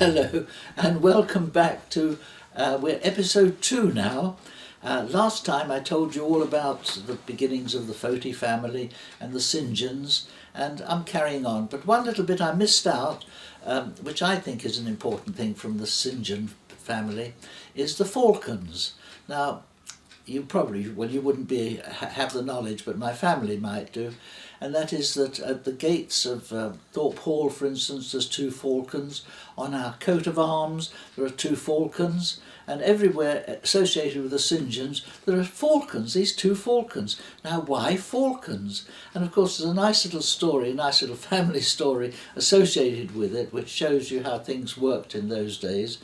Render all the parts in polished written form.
Hello and welcome back to, we're episode 2 now. Last time I told you all about the beginnings of the Foti family and the St. Johns, and I'm carrying on. But one little bit I missed out, which I think is an important thing from the St. John family, is the Falcons. Now, you probably, well, you wouldn't have the knowledge, but my family might do. And that is that at the gates of Thorpe Hall, for instance, there's 2 falcons. On our coat of arms, there are 2 falcons. And everywhere associated with the St. Johns, there are falcons, these 2 falcons. Now, why falcons? And of course, there's a nice little story, a nice little family story associated with it, which shows you how things worked in those days.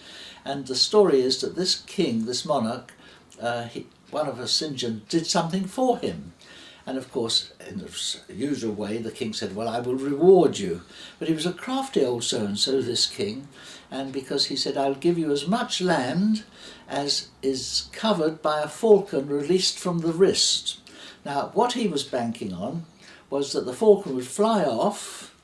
And the story is that this king, this monarch, one of the St. Johns did something for him. And of course, in the usual way, the king said, well, I will reward you. But he was a crafty old so-and-so, this king, and because he said, I'll give you as much land as is covered by a falcon released from the wrist. Now, what he was banking on was that the falcon would fly off,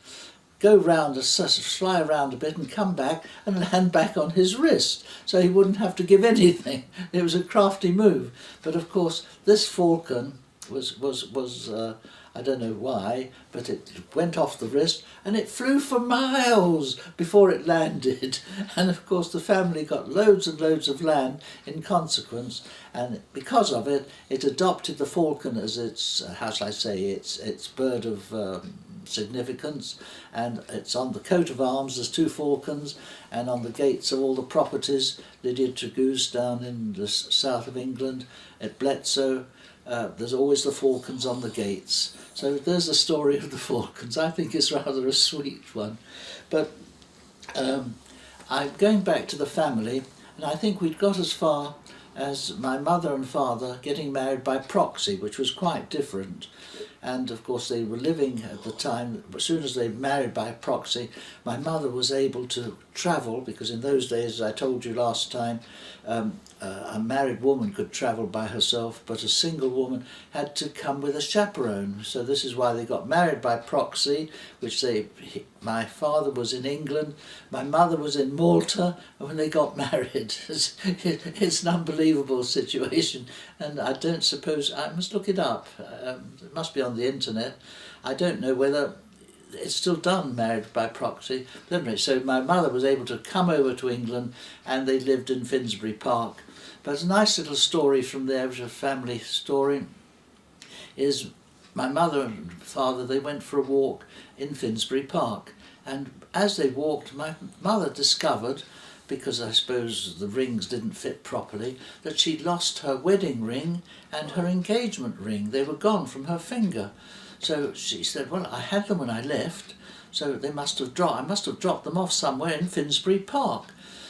go round, fly around a bit and come back and land back on his wrist, so he wouldn't have to give anything. It was a crafty move. But of course, this falcon was I don't know why, but it went off the wrist and it flew for miles before it landed. And of course the family got loads and loads of land in consequence, and because of it, it adopted the falcon as its, how shall I say, its bird of significance, and it's on the coat of arms, there's 2 falcons, and on the gates of all the properties, Lydia Tregoose down in the south of England, at Bletsoe, there's always the falcons on the gates. So there's the story of the falcons. I think it's rather a sweet one. But I'm going back to the family, and I think we'd got as far as my mother and father getting married by proxy, which was quite different. And of course they were living at the time, as soon as they married by proxy, my mother was able to travel, because in those days, as I told you last time, a married woman could travel by herself, but a single woman had to come with a chaperone. So this is why they got married by proxy, my father was in England, my mother was in Malta, and when they got married, it's an unbelievable situation. And I don't suppose, I must look it up, it must be on the internet. I don't know whether it's still done, married by proxy. But anyway, so my mother was able to come over to England, and they lived in Finsbury Park. But a nice little story from there, which is a family story, is my mother and father, they went for a walk in Finsbury Park. And as they walked, my mother discovered, because I suppose the rings didn't fit properly, that she'd lost her wedding ring and her engagement ring. They were gone from her finger. So she said, well, I had them when I left, so they must have I must have dropped them off somewhere in Finsbury Park.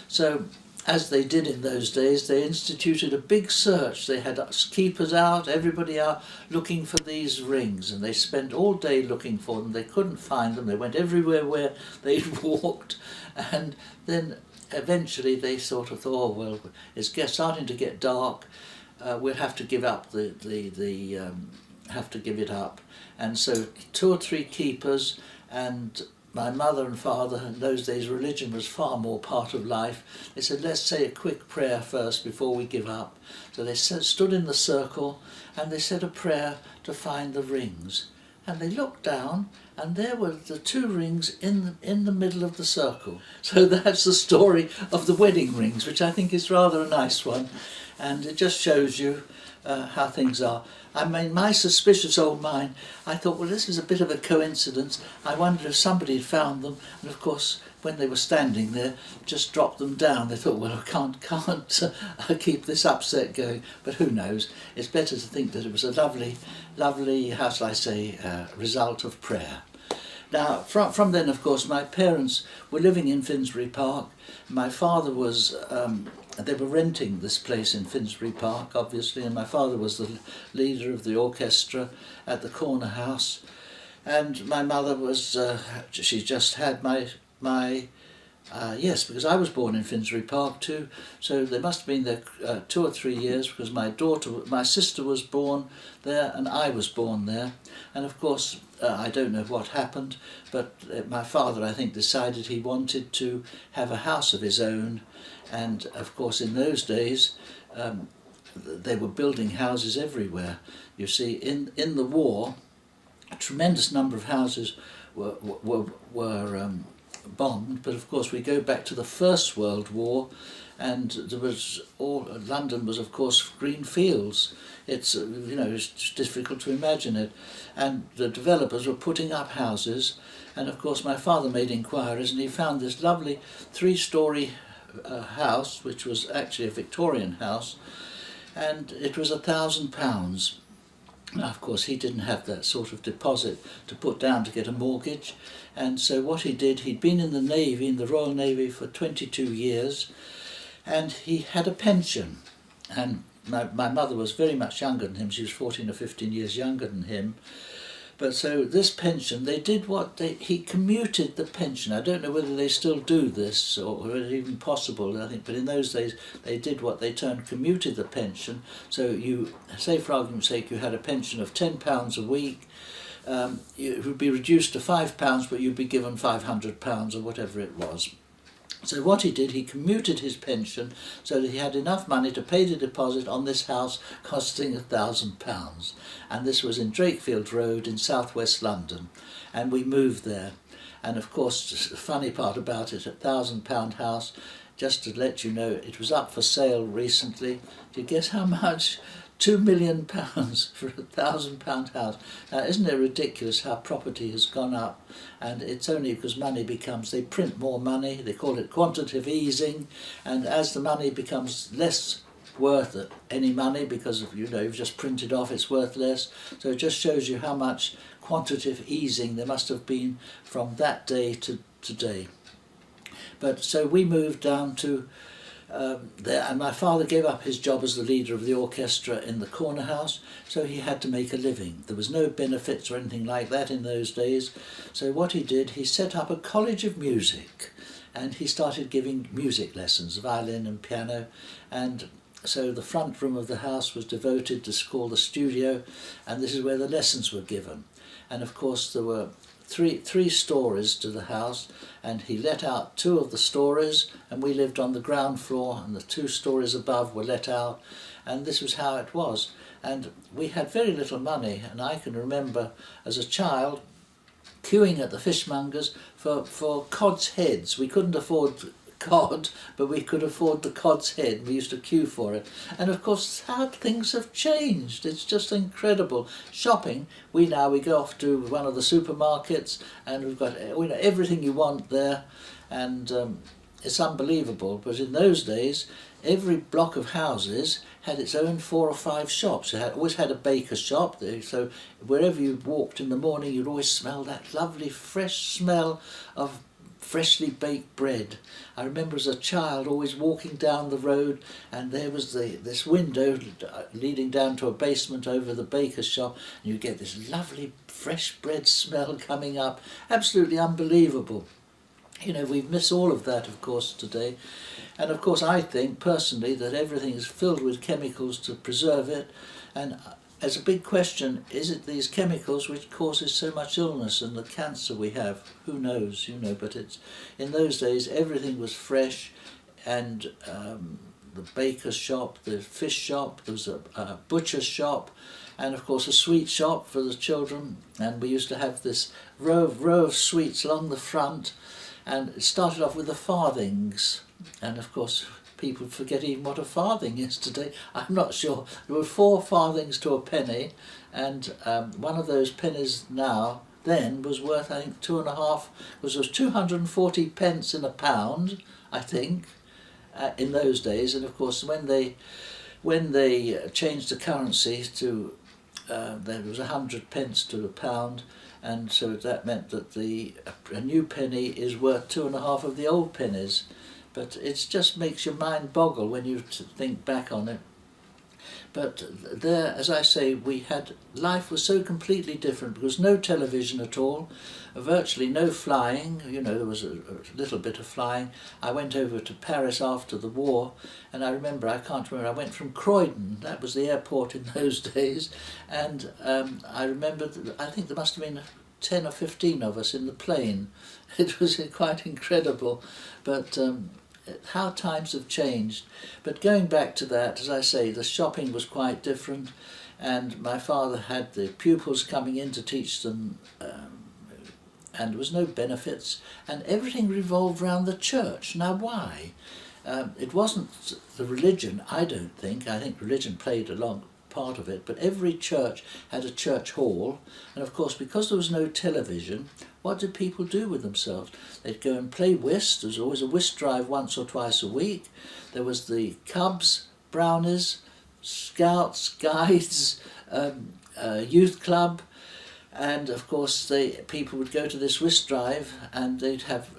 So, as they did in those days, they instituted a big search. They had keepers out, everybody out, looking for these rings, and they spent all day looking for them. They couldn't find them. They went everywhere where they'd walked, and then eventually they sort of thought, oh, well, it's starting to get dark. We'll have to give up have to give it up. And so 2 or 3 keepers, and my mother and father, in those days religion was far more part of life. They said, let's say a quick prayer first before we give up. So they stood in the circle and they said a prayer to find the rings. And they looked down, and there were the 2 rings in the middle of the circle. So that's the story of the wedding rings, which I think is rather a nice one. And it just shows you how things are. I mean, my suspicious old mind, I thought, well, this is a bit of a coincidence. I wondered if somebody had found them, and of course, when they were standing there, just dropped them down. They thought, well, I can't keep this upset going. But who knows? It's better to think that it was a lovely, how shall I say, result of prayer. Now, from then, of course, my parents were living in Finsbury Park. My father was, they were renting this place in Finsbury Park, obviously, and my father was the leader of the orchestra at the corner house. And my mother was, she just had my Yes, because I was born in Finsbury Park too, so they must have been there 2 or 3 years, because my sister was born there and I was born there. And of course, I don't know what happened, but my father, I think, decided he wanted to have a house of his own. And of course, in those days, they were building houses everywhere. You see, in the war, a tremendous number of houses were bombed, but of course we go back to the First World War, and London was of course green fields. It's it's difficult to imagine it, and the developers were putting up houses, and of course my father made inquiries and he found this lovely 3-storey house, which was actually a Victorian house, and it was £1,000. Now, of course, he didn't have that sort of deposit to put down to get a mortgage, and so what he did, he'd been in the Navy, in the Royal Navy for 22 years, and he had a pension. And my mother was very much younger than him. She was 14 or 15 years younger than him. But so this pension, he commuted the pension. I don't know whether they still do this or whether it's even possible, I think, but in those days they did what they termed commuted the pension. So you, say for argument's sake, you had a pension of £10 a week, it would be reduced to £5, but you'd be given £500 or whatever it was. So what he did, he commuted his pension so that he had enough money to pay the deposit on this house costing £1,000. And this was in Drakefield Road in southwest London. And we moved there. And of course, the funny part about it, £1,000 house, just to let you know, it was up for sale recently. Do you guess how much? £2 million for £1,000 house. Now, isn't it ridiculous how property has gone up? And it's only because money they print more money, they call it quantitative easing, and as the money becomes less worth any money because you've just printed off, it's worth less. So it just shows you how much quantitative easing there must have been from that day to today. But so we moved down to there, and my father gave up his job as the leader of the orchestra in the corner house, so he had to make a living. There was no benefits or anything like that in those days. So what he did, he set up a college of music, and he started giving music lessons, violin and piano, and so the front room of the house was devoted to called the studio, and this is where the lessons were given. And of course there were three stories to the house, and he let out 2 of the stories, and we lived on the ground floor, and the 2 stories above were let out, and this was how it was. And we had very little money, and I can remember as a child queuing at the fishmongers for cod's heads. We couldn't afford cod, but we could afford the cod's head. We used to queue for it. And of course, how things have changed. It's just incredible. Shopping, we go off to one of the supermarkets, and we've got everything you want there, and it's unbelievable. But in those days, every block of houses had its own 4 or 5 shops. It always had a baker's shop there, so wherever you walked in the morning, you'd always smell that lovely fresh smell of freshly baked bread. I remember as a child always walking down the road, and there was this window leading down to a basement over the baker's shop, and you get this lovely fresh bread smell coming up. Absolutely unbelievable. We've missed all of that, of course, today. And of course, I think personally that everything is filled with chemicals to preserve it, and as a big question, is it these chemicals which causes so much illness and the cancer we have? Who knows, but it's, in those days everything was fresh, and the baker's shop, the fish shop, there was a butcher's shop, and of course a sweet shop for the children, and we used to have this row of sweets along the front, and it started off with the farthings, and of course people forget even what a farthing is today. I'm not sure. There were 4 farthings to a penny, and one of those pennies then was worth, I think, 2.5, because there was 240 pence in a pound, I think, in those days. And of course, when they changed the currency to there was 100 pence to a pound, and so that meant that a new penny is worth 2.5 of the old pennies. But it just makes your mind boggle when you think back on it. But there, as I say, life was so completely different because no television at all, virtually no flying. There was a little bit of flying. I went over to Paris after the war, and I went from Croydon, that was the airport in those days, and I remember, I think there must have been 10 or 15 of us in the plane. It was quite incredible, but how times have changed. But going back to that, as I say, the shopping was quite different, and my father had the pupils coming in to teach them, and there was no benefits, and everything revolved around the church. Now why? It wasn't the religion, I don't think. I think religion played a long part of it, but every church had a church hall, and of course because there was no television, what did people do with themselves? They'd go and play whist. There was always a whist drive once or twice a week. There was the Cubs, Brownies, Scouts, Guides, youth club, and of course people would go to this whist drive, and they'd have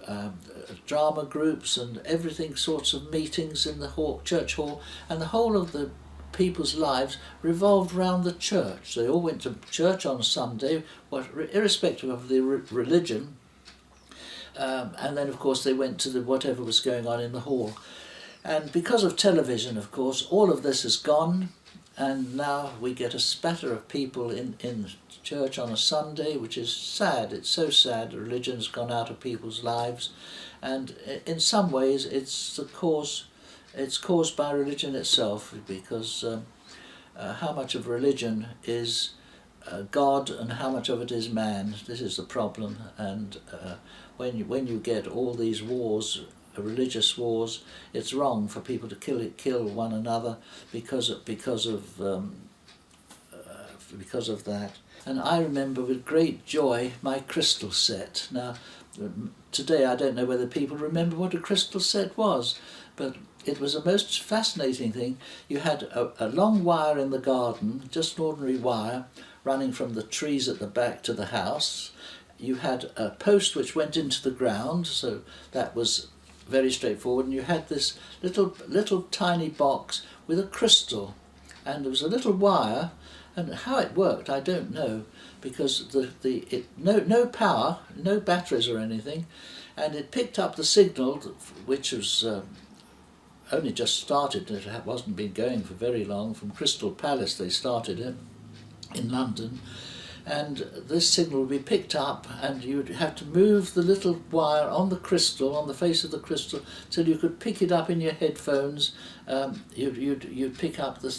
drama groups and everything, sorts of meetings in the church hall, and the whole of the people's lives revolved around the church. They all went to church on a Sunday, irrespective of the religion, and then of course they went to whatever was going on in the hall. And because of television, of course, all of this is gone, and now we get a spatter of people in church on a Sunday, which is sad. It's so sad. Religion's gone out of people's lives, and in some ways it's caused by religion itself, because how much of religion is God and how much of it is man? This is the problem. And when you get all these wars, religious wars, it's wrong for people to kill one another because of that. And I remember with great joy my crystal set. Now, today I don't know whether people remember what a crystal set was, but it was a most fascinating thing. You had a long wire in the garden, just an ordinary wire, running from the trees at the back to the house. You had a post which went into the ground, so that was very straightforward. And you had this little tiny box with a crystal, and there was a little wire, and how it worked I don't know, because no power, no batteries or anything, and it picked up the signal, which was only just started. It wasn't been going for very long. From Crystal Palace they started it in London, and this signal would be picked up, and you'd have to move the little wire on the crystal, on the face of the crystal, till you could pick it up in your headphones. You'd pick up the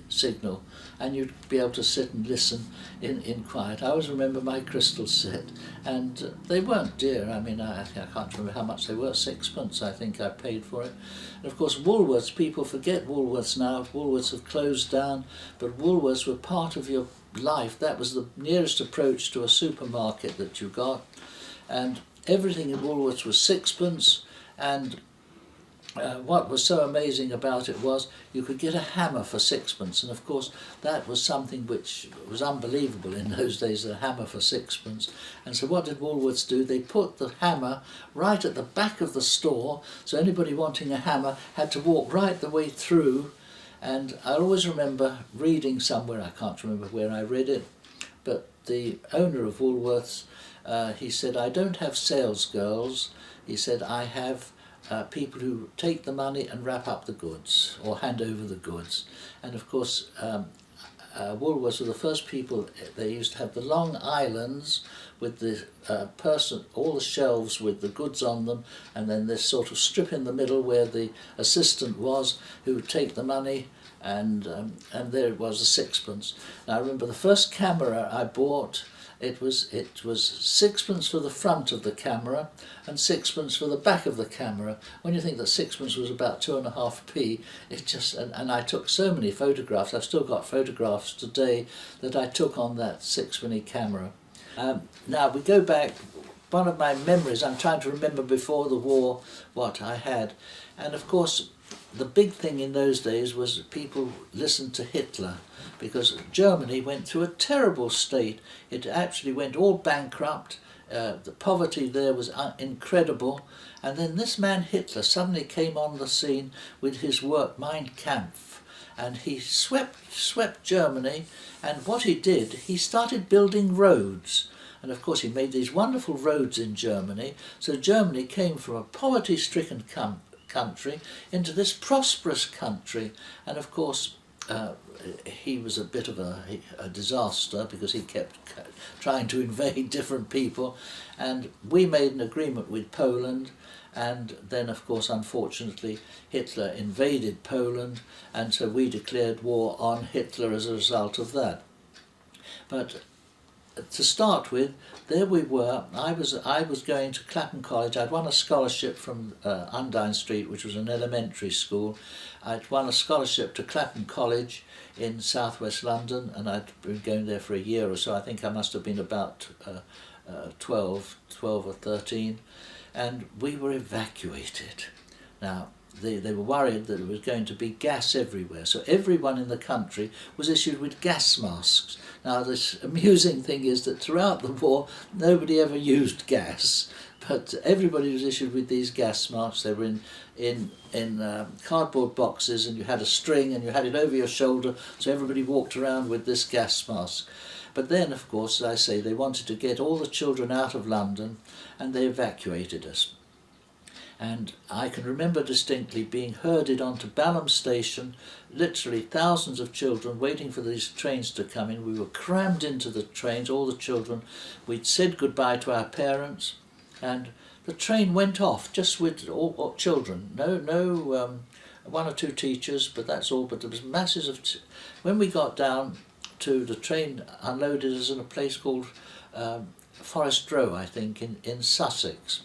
signal, and you'd be able to sit and listen in quiet. I always remember my crystal set, and they weren't dear. I mean, I can't remember how much they were. 6pence, I think I paid for it. And of course, Woolworths, people forget Woolworths now. Woolworths have closed down, but Woolworths were part of your life. That was the nearest approach to a supermarket that you got, and everything in Woolworths was 6pence. And what was so amazing about it was you could get a hammer for 6pence, and of course that was something which was unbelievable in those days, a hammer for 6pence. And so what did Woolworths do? They put the hammer right at the back of the store, so anybody wanting a hammer had to walk right the way through. And I always remember reading somewhere, I can't remember where I read it, but the owner of Woolworths, he said, "I don't have sales girls." He said, "I have people who take the money and wrap up the goods or hand over the goods." And of course, Woolworths were the first people. They used to have the long islands with the all the shelves with the goods on them, and then this sort of strip in the middle where the assistant was, who would take the money, and there it was, a 6pence. Now I remember the first camera I bought. It was 6pence for the front of the camera and 6pence for the back of the camera. When you think that 6pence was about 2.5p, it just, and I took so many photographs. I've still got photographs today that I took on that 6p camera. Now we go back. One of my memories, I'm trying to remember before the war what I had, and of course the big thing in those days was people listened to Hitler, because Germany went through a terrible state. It actually went all bankrupt. The poverty there was incredible. And then this man Hitler suddenly came on the scene with his work Mein Kampf. and he swept Germany. And what he did, he started building roads. And of course he made these wonderful roads in Germany. So Germany came from a poverty-stricken country into this prosperous country. And of course he was a bit of a disaster, because he kept trying to invade different people. And we made an agreement with Poland. And then, of course, unfortunately, Hitler invaded Poland, and so we declared war on Hitler as a result of that. But to start with, there we were. I was going to Clapham College. I'd won a scholarship from Undine Street, which was an elementary school. I'd won a scholarship to Clapham College in southwest London, and I'd been going there for a year or so. I think I must have been about 12 or 13. And we were evacuated. Now, they were worried that there was going to be gas everywhere, so everyone in the country was issued with gas masks. Now, this amusing thing is that throughout the war, nobody ever used gas, but everybody was issued with these gas masks. They were in cardboard boxes, and you had a string, and you had it over your shoulder, so everybody walked around with this gas mask. But then, of course, as I say, they wanted to get all the children out of London, and they evacuated us. And I can remember distinctly being herded onto Balham Station, literally thousands of children waiting for these trains to come in. We were crammed into the trains, all the children. We'd said goodbye to our parents, and the train went off just with all children. No, one or two teachers, but that's all. But there was masses of... When we got down to the train, unloaded us in a place called Forest Row, I think, in Sussex.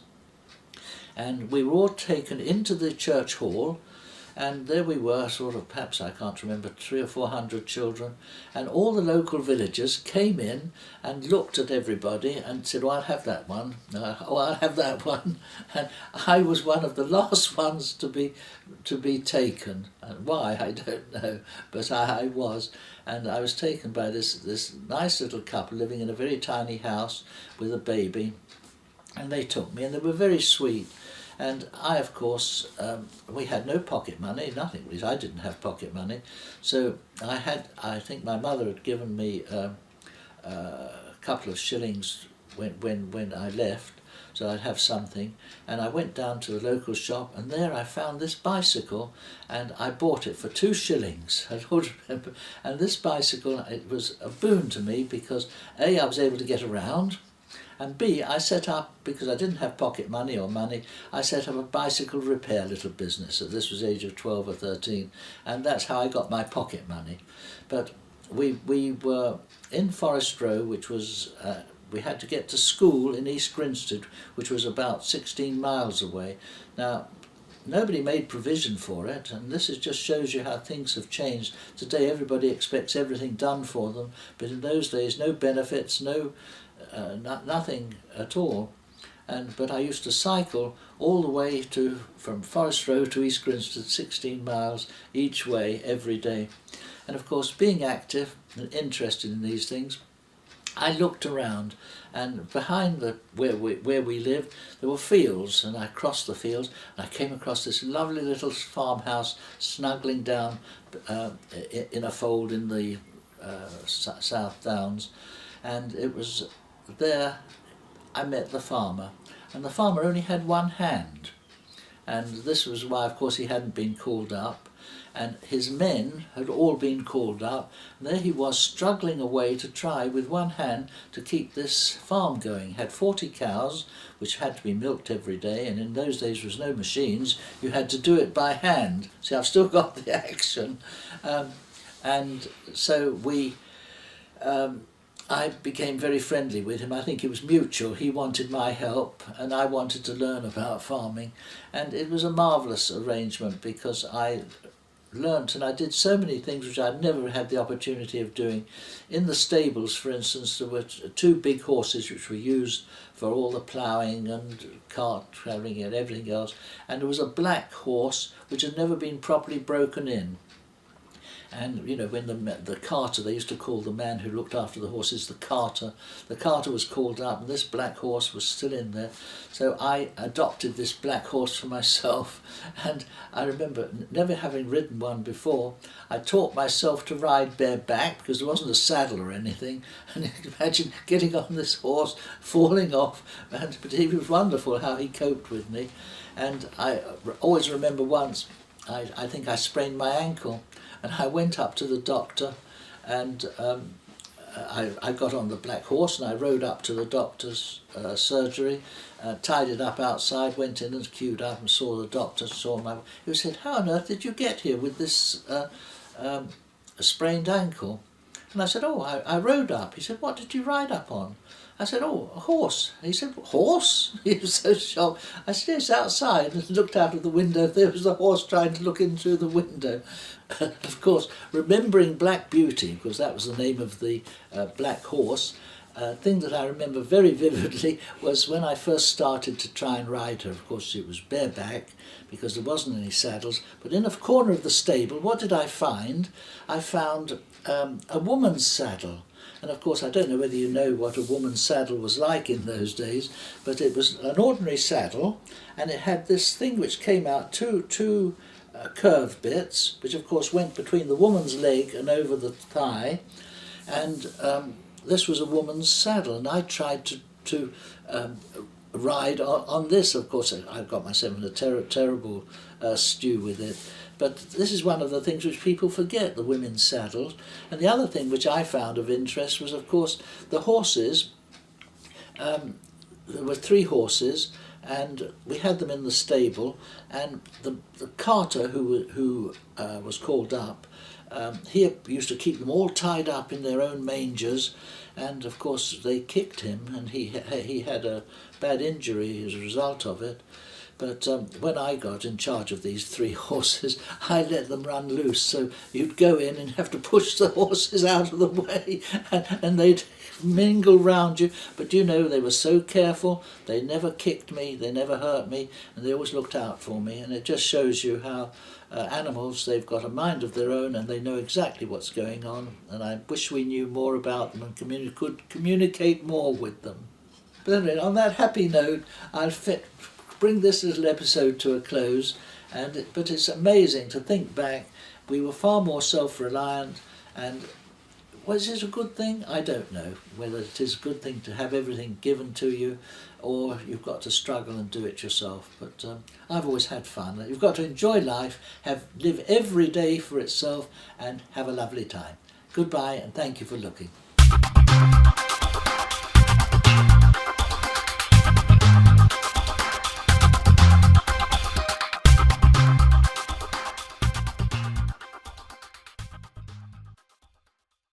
And we were all taken into the church hall, and there we were, sort of, perhaps, I can't remember, 300 or 400 children, and all the local villagers came in and looked at everybody and said, "Oh, I'll have that one, oh, I'll have that one." And I was one of the last ones to be taken. And why, I don't know, but I was. And I was taken by this nice little couple living in a very tiny house with a baby, and they took me, and they were very sweet. And I, of course, we had no pocket money, nothing. I didn't have pocket money. So I think my mother had given me a couple of shillings when I left, so I'd have something. And I went down to the local shop, and there I found this bicycle, and I bought it for 2 shillings. I don't remember. And this bicycle, it was a boon to me, because A, I was able to get around, and B, I set up, because I didn't have pocket money, I set up a bicycle repair little business. So this was age of 12 or 13, and that's how I got my pocket money. But we were in Forest Row, which was, we had to get to school in East Grinstead, which was about 16 miles away. Now, nobody made provision for it, and this just shows you how things have changed. Today everybody expects everything done for them, but in those days no benefits, nothing at all. But I used to cycle all the way from Forest Row to East Grinstead, 16 miles each way every day. And of course, being active and interested in these things, I looked around, and behind where we lived there were fields, and I crossed the fields, and I came across this lovely little farmhouse snuggling down in a fold in the South Downs, and it was there I met the farmer, and the farmer only had one hand, and this was why, of course, he hadn't been called up, and his men had all been called up, and there he was struggling away to try with one hand to keep this farm going. He had 40 cows which had to be milked every day, and in those days there was no machines, you had to do it by hand. See, I've still got the action. And so I became very friendly with him. I think it was mutual. He wanted my help and I wanted to learn about farming, and it was a marvellous arrangement, because I learnt and I did so many things which I'd never had the opportunity of doing. In the stables, for instance, there were 2 big horses which were used for all the ploughing and cart travelling and everything else, and there was a black horse which had never been properly broken in. And you know, when the carter, they used to call the man who looked after the horses the carter. The carter was called up, and this black horse was still in there. So I adopted this black horse for myself, and I remember never having ridden one before. I taught myself to ride bareback because there wasn't a saddle or anything, and you can imagine getting on this horse, falling off, but he was wonderful how he coped with me. And I always remember once, I think I sprained my ankle, and I went up to the doctor, and I got on the black horse and I rode up to the doctor's surgery, tied it up outside, went in and queued up and saw the doctor, he said, "How on earth did you get here with this sprained ankle?" And I said, "Oh, I rode up." He said, "What did you ride up on?" I said, "Oh, a horse." He said, "Horse?" He was so shocked. I said, "Yes, outside," and looked out of the window. There was the horse trying to look in through the window. Of course, remembering Black Beauty, because that was the name of the black horse, thing that I remember very vividly was when I first started to try and ride her. Of course, it was bareback because there wasn't any saddles. But in a corner of the stable, what did I find? I found a woman's saddle. And of course, I don't know whether you know what a woman's saddle was like in those days, but it was an ordinary saddle, and it had this thing which came out, two curved bits, which of course went between the woman's leg and over the thigh, and this was a woman's saddle, and I tried to ride on this. Of course, I got myself in a terrible stew with it. But this is one of the things which people forget, the women's saddles. And the other thing which I found of interest was, of course, the horses. There were 3 horses, and we had them in the stable, and the carter who was called up, he used to keep them all tied up in their own mangers, and of course they kicked him, and he had a bad injury as a result of it. But when I got in charge of these 3 horses, I let them run loose. So you'd go in and have to push the horses out of the way, and they'd mingle round you. But you know, they were so careful. They never kicked me, they never hurt me, and they always looked out for me. And it just shows you how animals, they've got a mind of their own, and they know exactly what's going on. And I wish we knew more about them and could communicate more with them. But anyway, on that happy note, I'll bring this little episode to a close, but it's amazing to think back. We were far more self-reliant, and was it a good thing? I don't know whether it is a good thing to have everything given to you, or you've got to struggle and do it yourself. But I've always had fun. You've got to enjoy life, live every day for itself, and have a lovely time. Goodbye, and thank you for looking.